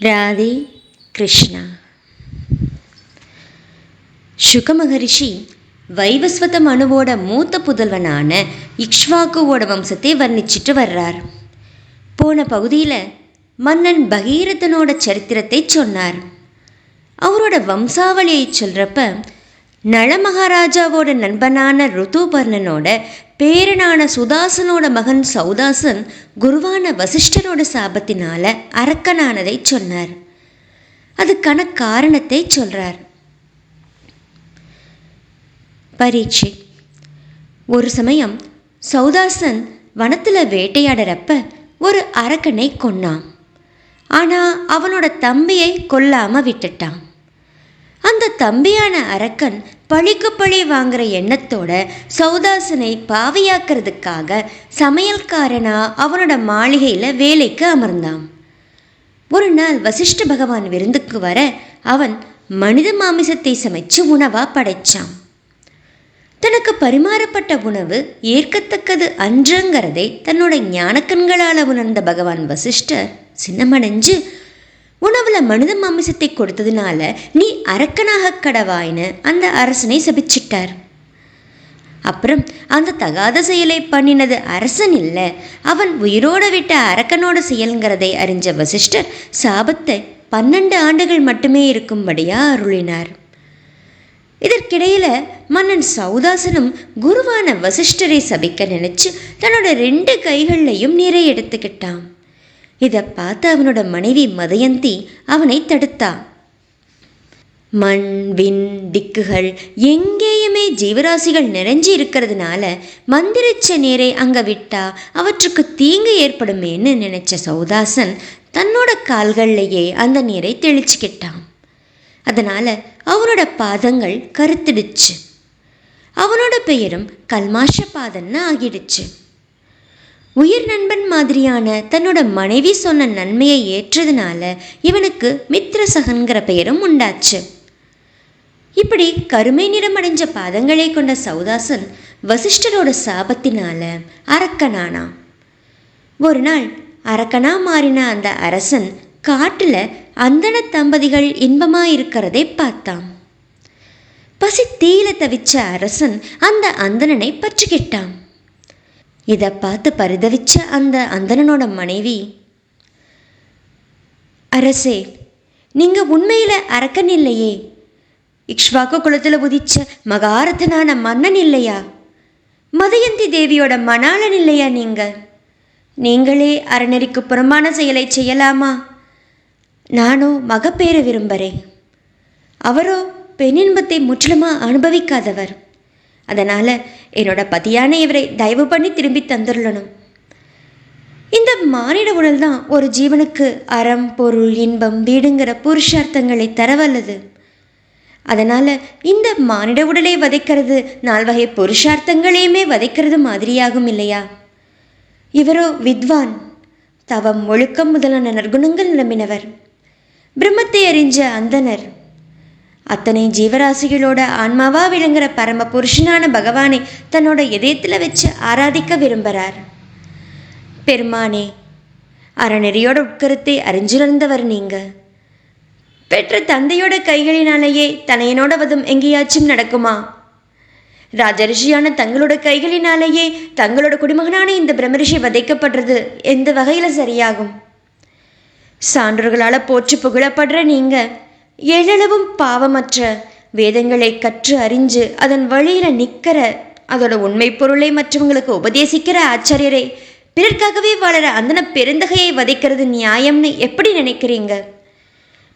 ராதே கிருஷ்ணா. சுக மகரிஷி வைவஸ்வத மனுவோட மூத்த புதல்வனான இக்ஷ்வாகுவோட வம்சத்தை வர்ணிச்சிட்டு வர்றார். போன பகுதியில் மன்னன் பகீரதனோட சரித்திரத்தை சொன்னார். அவரோட வம்சாவளியை சொல்கிறப்ப நள மகாராஜாவோட நண்பனான ருதுபர்ணனோட பேரனான சுதாசனோட மகன் சௌதாசன் குருவான வசிஷ்டரோட சாபத்தினால அரக்கனானதை சொன்னார். அதுக்கான காரணத்தை சொல்றார். பரீட்சித், ஒரு சமயம் சௌதாசன் வனத்தில் வேட்டையாடுறப்ப ஒரு அரக்கனை கொன்னான். ஆனால் அவனோட தம்பியை கொல்லாம விட்டுட்டான். அந்த தம்பியான அரக்கன் பழிக்கு பழி வாங்குற எண்ணத்தோட சௌதாசனை பாவியாக்கிறதுக்காக சமையல்காரனா அவனோட மாளிகையில் வேலைக்கு அமர்ந்தான். ஒரு நாள் வசிஷ்ட பகவான் விருந்துக்கு வர அவன் மனித மாமிசத்தை சமைச்சு உணவா படைச்சான். தனக்கு பரிமாறப்பட்ட உணவு ஏற்கத்தக்கது அன்றுங்கிறதை தன்னோட ஞானக்கண்களால் உணர்ந்த பகவான் வசிஷ்டர் சின்னமடைஞ்சு, உணவுல மனித மாமிசத்தை கொடுத்ததுனால நீ அரக்கனாக கடவாயின்னு அந்த அரசனை சபிச்சிட்டார். அப்புறம் அந்த தகாத செயலை பண்ணினது அரசன் இல்லை, அவன் உயிரோட விட்ட அரக்கனோட செயல்கிறதை அறிஞ்ச வசிஷ்டர் சாபத்தை 12 ஆண்டுகள் மட்டுமே இருக்கும்படியா அருளினார். இதற்கிடையில மன்னன் சௌதாசனும் குருவான வசிஷ்டரை சபிக்க நினைச்சு தன்னோட 2 கைகள்லையும் நீரை எடுத்துக்கிட்டான். இதை பார்த்து அவனோட மனைவி மதயந்தி அவனை தடுத்தா. மண், விண், திக்குகள் எங்கேயுமே ஜீவராசிகள் நிறைஞ்சி இருக்கிறதுனால மந்திரிச்ச நீரை அங்கே விட்டா அவற்றுக்கு தீங்கு ஏற்படுமேன்னு நினைச்ச சௌதாசன் தன்னோட கால்கள்லையே அந்த நீரை தெளிச்சுக்கிட்டான். அதனால அவனோட பாதங்கள் கருத்திடுச்சு. அவனோட பெயரும் கல்மாஷ பாதன்னு ஆகிடுச்சு. உயிர் நண்பன் மாதிரியான தன்னோட மனைவி சொன்ன நன்மையை ஏற்றதுனால இவனுக்கு மித்ரசகன்கிற பெயரும் உண்டாச்சு. இப்படி கருமை நிறமடைஞ்ச பாதங்களை கொண்ட சௌதாசன் வசிஷ்டரோட சாபத்தினால அரக்கனானான். ஒரு நாள் அரக்கனா மாறின அந்த அரசன் காட்டுல அந்தன தம்பதிகள் இன்பமா இருக்கிறதை பார்த்தான். பசி தீயில தவிச்ச அரசன் அந்த அந்தணனை பற்றிக்கிட்டான். இதை பார்த்து பரிதவிச்ச அந்த அந்தணனோட மனைவி, அரசே, நீங்க உண்மையில அரக்கன் இல்லையே, இக்ஷ்வாக்கு குலத்தில் உதிச்ச மகாரதனான மன்னன் இல்லையா, மதயந்தி தேவியோட மணாளன் இல்லையா, நீங்களே அறநெறிக்கு புறம்பான செயலை செய்யலாமா? நானோ மகப்பேற விரும்புகிறேன். அவரோ பெண்ணின்பத்தை முற்றிலுமாக அனுபவிக்காதவர். அதனால் என்னோட பதியான இவரை தயவு பண்ணி திரும்பி தந்துடணும். இந்த மானிட உடல் தான் ஒரு ஜீவனுக்கு அறம், பொருள், இன்பம், வீடுங்கிற புருஷார்த்தங்களை தரவல்லது. அதனால் இந்த மானிட உடலை வதைக்கிறது 4 வகை புருஷார்த்தங்களையுமே வதைக்கிறது மாதிரியாகும் இல்லையா? இவரோ வித்வான், தவம், ஒழுக்கம் முதலான நற்குணங்கள் நிரம்பினவர், பிரம்மத்தை அறிஞ்ச அந்தனர், அத்தனை ஜீவராசிகளோட ஆன்மாவா விளங்குற பரம புருஷனான பகவானை தன்னோட இதயத்தில் வச்சு ஆராதிக்க விரும்புகிறார். பெருமானே, அறநெறியோட உட்கருத்தை அறிஞ்சிருந்தவர் நீங்க. பெற்ற தந்தையோட கைகளினாலேயே தனையனோட வதம் எங்கேயாச்சும் நடக்குமா? ராஜரிஷியான தங்களோட கைகளினாலேயே தங்களோட குடிமகனான இந்த பிரம்மரிஷி வதைக்கப்படுறது எந்த வகையில் சரியாகும்? சான்றோர்களால் போற்று புகழப்படுற நீங்க எழளவும் பாவமற்ற வேதங்களை கற்று அறிஞ்சு அதன் வழியில் நிற்கிற, அதோட உண்மை பொருளை மற்றவங்களுக்கு உபதேசிக்கிற ஆச்சாரியரை பிறர்க்காகவே வாழற அந்தன பெருந்தகையை வதைக்கிறது நியாயம்னு எப்படி நினைக்கிறீங்க?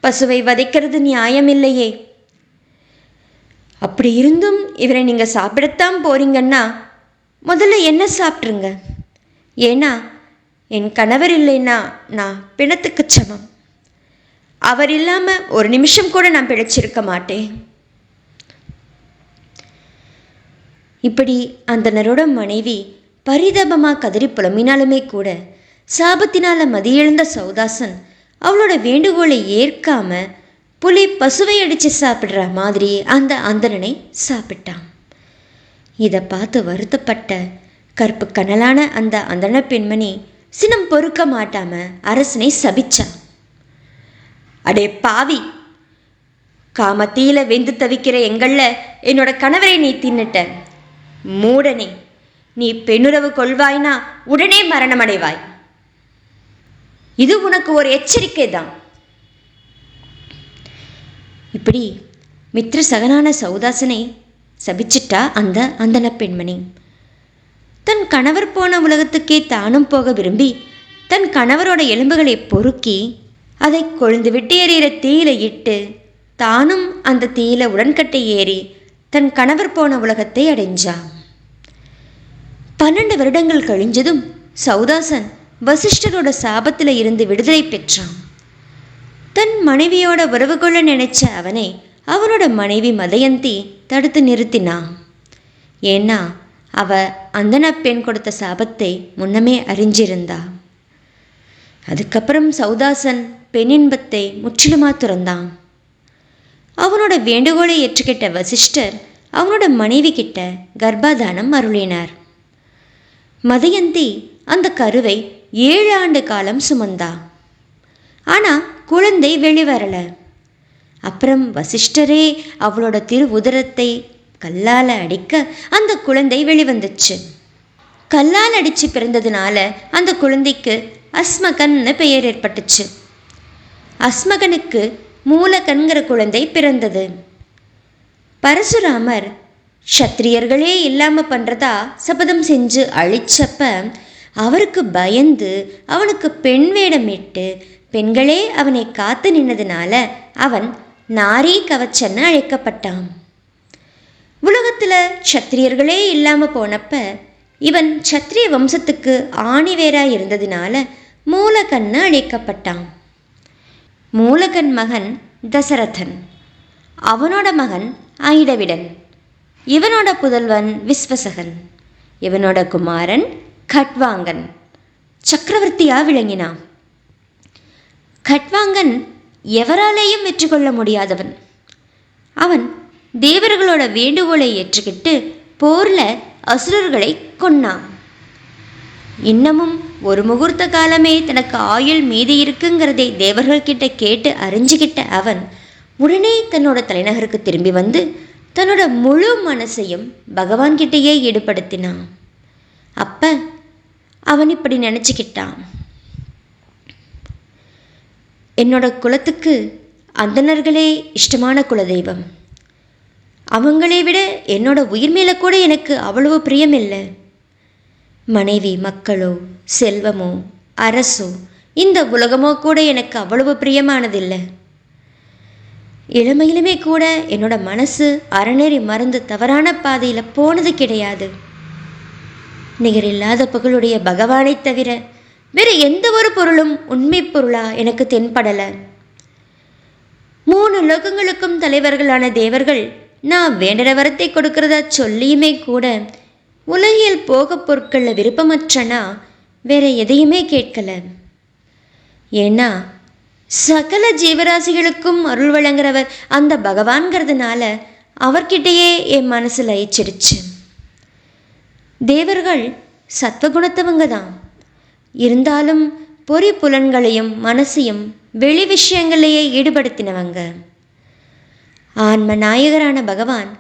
பசுவை வதைக்கிறது நியாயம் இல்லையே. அப்படி இருந்தும் இவரை நீங்கள் சாப்பிடத்தான் போறீங்கன்னா முதல்ல என்ன சாப்பிட்ருங்க. ஏன்னா என் கணவர் இல்லைன்னா நான் பிணத்துக்கு சமம். அவர் இல்லாமல் ஒரு நிமிஷம் கூட நான் பிழைச்சிருக்க மாட்டேன். இப்படி அந்தனரோட மனைவி பரிதாபமாக கதறி புலம்பினாலுமே கூட சாபத்தினால மதியெழுந்த சௌதாசன் அவளோட வேண்டுகோளை ஏற்காம புலி பசுவை அடித்து சாப்பிட்ற மாதிரி அந்த அந்தணனை சாப்பிட்டான். இதை பார்த்து வருத்தப்பட்ட கற்பு கனலான அந்த அந்தண பெண்மணி சினம் பொறுக்க மாட்டாம அரசனை சபிச்சான். அடே பாவி, காமத்தீல வெந்து தவிக்கிற எங்களில் என்னோட கணவரை நீ தின்னுட்ட மூடனே! நீ பெண்ணுறவு கொள்வாய்னா உடனே மரணம் அடைவாய். இது உனக்கு ஒரு எச்சரிக்கை தான். இப்படி மித்ர சகனான சௌதாசனை சபிச்சிட்டா அந்த அந்தன பெண்மணி. தன் கணவர் போன உலகத்துக்கே தானும் போக விரும்பி தன் கணவரோட எலும்புகளை பொறுக்கி அதை கொழுந்து விட்டு எறிகிற தீயில இட்டு தானும் அந்த தீயில உடன்கட்டை ஏறி தன் கணவர் போன உலகத்தை அடைஞ்சான். 12 வருடங்கள் கழிஞ்சதும் சௌதாசன் வசிஷ்டரோட சாபத்தில் இருந்து விடுதலை பெற்றான். தன் மனைவியோட உறவு கொள்ள நினைச்ச அவனை அவனோட மனைவி மதயந்தி தடுத்து நிறுத்தினான். ஏன்னா அவ அந்தன பெண் கொடுத்த சாபத்தை முன்னமே அறிஞ்சிருந்தா. அதுக்கப்புறம் சௌதாசன் பெண்ணின்பத்தை முற்றிலுமா துறந்தான். அவனோட வேண்டுகோளை ஏற்றுக்கிட்ட வசிஷ்டர் அவனோட மனைவி கிட்ட கர்ப்பாதானம் அருளினார். மதயந்தி அந்த கருவை 7 ஆண்டு காலம் சுமந்தா. ஆனால் குழந்தை வெளிவரல. அப்புறம் வசிஷ்டரே அவளோட திரு உதரத்தை கல்லால் அடிக்க அந்த குழந்தை வெளிவந்துச்சு. கல்லால் அடித்து பிறந்ததுனால அந்த குழந்தைக்கு அஸ்மகன்னு பெயர் ஏற்பட்டுச்சு. அஸ்மகனுக்கு மூலகன்கிற குழந்தை பிறந்தது. பரசுராமர் க்ஷத்திரியர்களே இல்லாமல் பண்ணுறதா சபதம் செஞ்சு அழிச்சப்ப அவருக்கு பயந்து அவனுக்கு பெண் வேடமிட்டு பெண்களே அவனை காத்து நின்னதுனால அவன் நாரி கவச்சன்னு அழைக்கப்பட்டான். உலகத்தில் க்ஷத்திரியர்களே இல்லாமல் போனப்ப இவன் க்ஷத்திரிய வம்சத்துக்கு ஆணிவேராக இருந்ததுனால மூலகன்னு அழைக்கப்பட்டான். மூலகன் மகன் தசரதன், அவனோட மகன் ஐடவிடன், இவனோட புதல்வன் விஸ்வசகன், இவனோட குமாரன் கட்வாங்கன் சக்கரவர்த்தியா விளங்கினான். கட்வாங்கன் எவராலேயும் வெற்றி கொள்ள முடியாதவன். அவன் தேவர்களோட வேண்டுகோளை ஏற்றுக்கிட்டு போரில் அசுரர்களை கொன்னான். இன்னமும் ஒரு முகூர்த்த காலமே தனக்கு ஆயுள் மீதி இருக்குங்கிறதை தேவர்கள்கிட்ட கேட்டு அறிஞ்சுக்கிட்ட அவன் உடனே தன்னோட தலைநகருக்கு திரும்பி வந்து தன்னோட முழு மனசையும் பகவான்கிட்டையே ஈடுபடுத்தினான். அப்ப அவன் இப்படி நினச்சிக்கிட்டான், என்னோட குலத்துக்கு அந்தணர்களே இஷ்டமான குலதெய்வம். அவங்களை விட என்னோட உயிர் மேலே கூட எனக்கு அவ்வளவு பிரியமில்லை. மனைவி மக்களோ செல்வமோ அரசோ இந்த உலகமோ கூட எனக்கு அவ்வளவு பிரியமானதில்லை. இளமையிலுமே கூட என்னோட மனசு அறநெறி மறந்து தவறான பாதையில் போனது கிடையாது. நிகரில்லாத புகழுடைய பகவானை தவிர வேறு எந்த ஒரு பொருளும் உண்மை பொருளா எனக்கு தென்படலை. 3 லோகங்களுக்கும் தலைவர்களான தேவர்கள் நான் வேண்டுற வரத்தை கொடுக்கறதா சொல்லியுமே கூட உலகில் போக பொருட்களில் விருப்பமற்றனா வேற எதையுமே கேட்கல. ஏன்னா சகல ஜீவராசிகளுக்கும் அருள் வழங்குறவர் அந்த பகவான்கிறதுனால அவர்கிட்டயே என் மனசு லயிச்சிடுச்சு. தேவர்கள் சத்வகுணத்தவங்க தான், இருந்தாலும் பொறி புலன்களையும் மனசையும் வெளி விஷயங்களையே ஈடுபடுத்தினவங்க. ஆன்ம நாயகரான பகவான்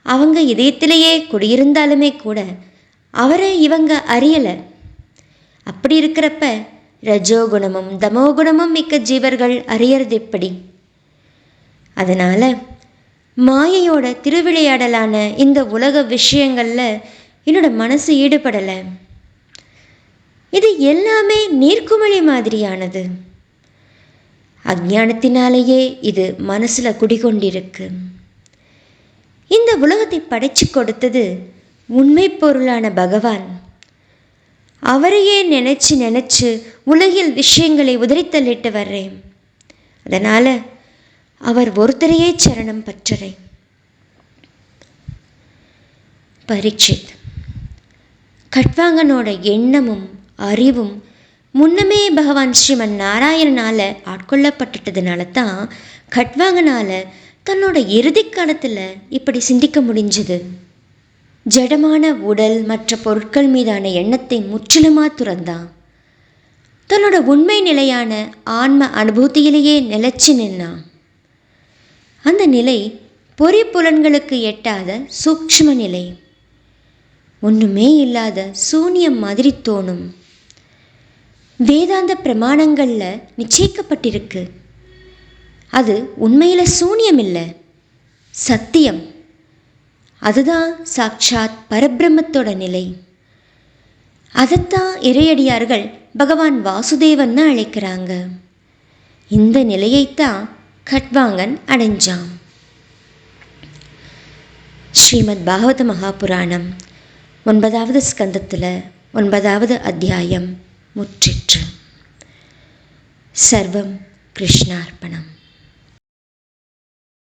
அவங்க இதயத்திலேயே குடியிருந்தாலுமே கூட அவரை இவங்க அறியலை. அப்படி இருக்கிறப்ப ரஜோகுணமும் தமோகுணமும் மிக்க ஜீவர்கள் அறியறது எப்படி? அதனால் மாயையோட திருவிளையாடலான இந்த உலக விஷயங்களில் என்னோட மனசு ஈடுபடலை. இது எல்லாமே நீர்க்குமிழி மாதிரியானது. அஞ்ஞானத்தினாலேயே இது மனசில் குடிகொண்டிருக்கு. இந்த உலகத்தை படைச்சு கொடுத்தது உண்மை பொருளான பகவான். அவரையே நினச்சி நினச்சி உலகில் விஷயங்களை உதறித்தள்ளிட்டு வர்றேன். அதனால் அவர் ஒருத்தரையே சரணம் பற்றுறேன். பரீட்சித், கட்வாங்கனோட எண்ணமும் அறிவும் முன்னமே பகவான் ஸ்ரீமன் நாராயணனால் ஆட்கொள்ளப்பட்டுட்டதுனால தான் கட்வாங்கனால் தன்னோட இறுதி காலத்தில் இப்படி சிந்திக்க முடிஞ்சது. ஜடமான உடல் மற்ற பொருட்கள் மீதான எண்ணத்தை முற்றிலுமாக துறந்தான். தன்னோட உண்மை நிலையான ஆன்ம அனுபூதியிலேயே நிலைச்சு நின்னான். அந்த நிலை பொறிப்புலன்களுக்கு எட்டாத சூக்ஷ்ம நிலை. ஒன்றுமே இல்லாத சூனியம் மாதிரி தோணும். வேதாந்த பிரமாணங்களில் நிச்சயிக்கப்பட்டிருக்கு. அது உண்மையில் சூனியம் இல்லை, சத்தியம். அதுதான் சாட்சாத் பரபிரம்மத்தோட நிலை. அதைத்தான் இறையடியார்கள் பகவான் வாசுதேவன்னு அழைக்கிறாங்க. இந்த நிலையைத்தான் கட்வாங்கன் அடைஞ்சான். ஸ்ரீமத் பாகவத மகாபுராணம் 9வது ஸ்கந்தத்தில் 9வது அத்தியாயம் முற்றிற்று. சர்வம் கிருஷ்ணார்ப்பணம்.